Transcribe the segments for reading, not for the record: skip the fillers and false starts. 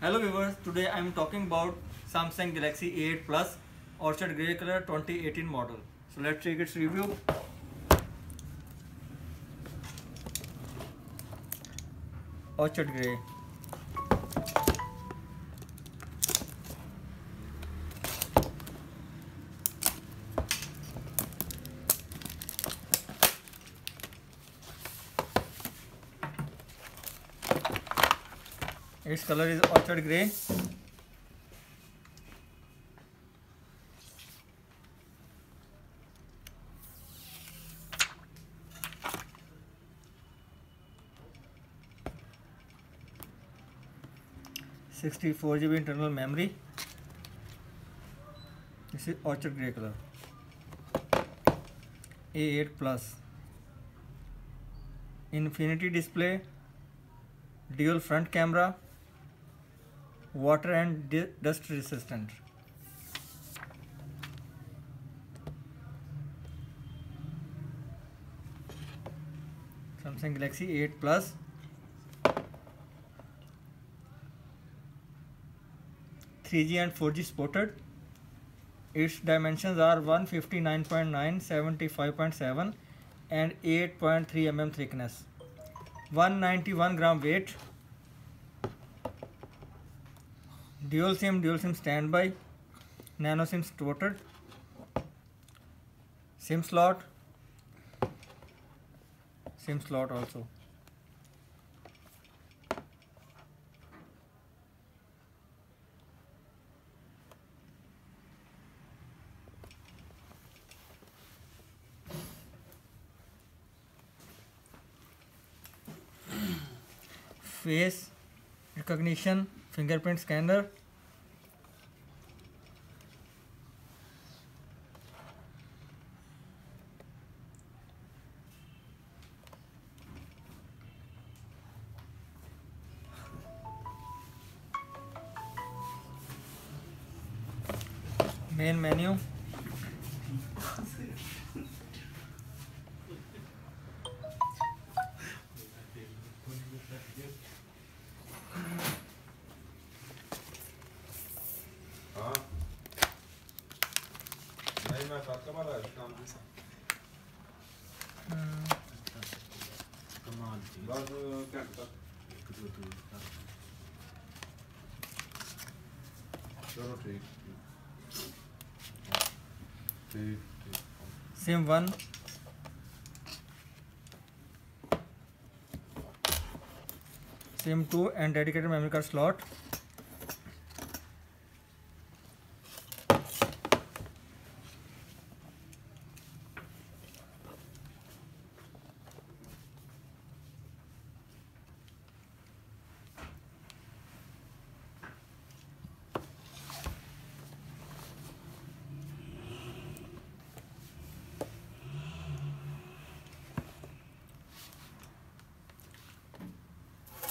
Hello viewers, today I am talking about Samsung Galaxy A8 Plus Orchid Grey Color 2018 model. So let's take its review. Orchid Grey. Its color is Orchid Grey. (64 GB internal memory). This is Orchid Grey color. A8 Plus. Infinity display. Dual front camera. Water and dust resistant. Samsung Galaxy A8 Plus. (3G and 4G supported). Its dimensions are 159.9, 75.7 and 8.3 mm thickness. 191 gram weight. Dual SIM standby. Nano SIM supported. SIM slot also. Face recognition, fingerprint scanner. Main menu. SIM 1. SIM 2 and dedicated memory card slot.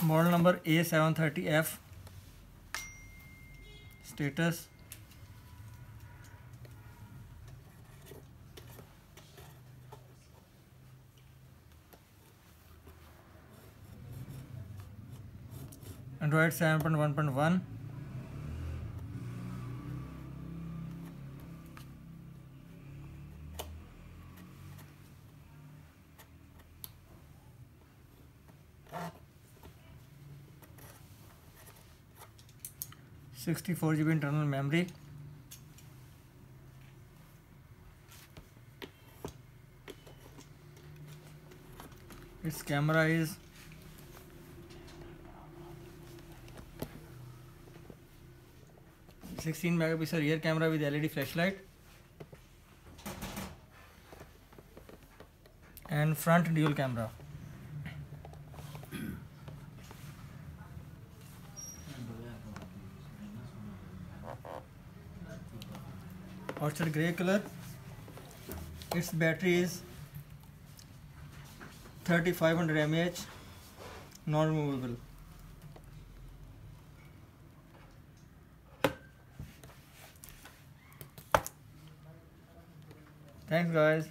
Model number A730F. Status. Android 7.1.1. (64 GB internal memory). Its camera is 16 megapixel rear camera with LED flashlight and front dual camera. Orchid Grey color. Its battery is 3500 mAh, non-removable. Thanks guys.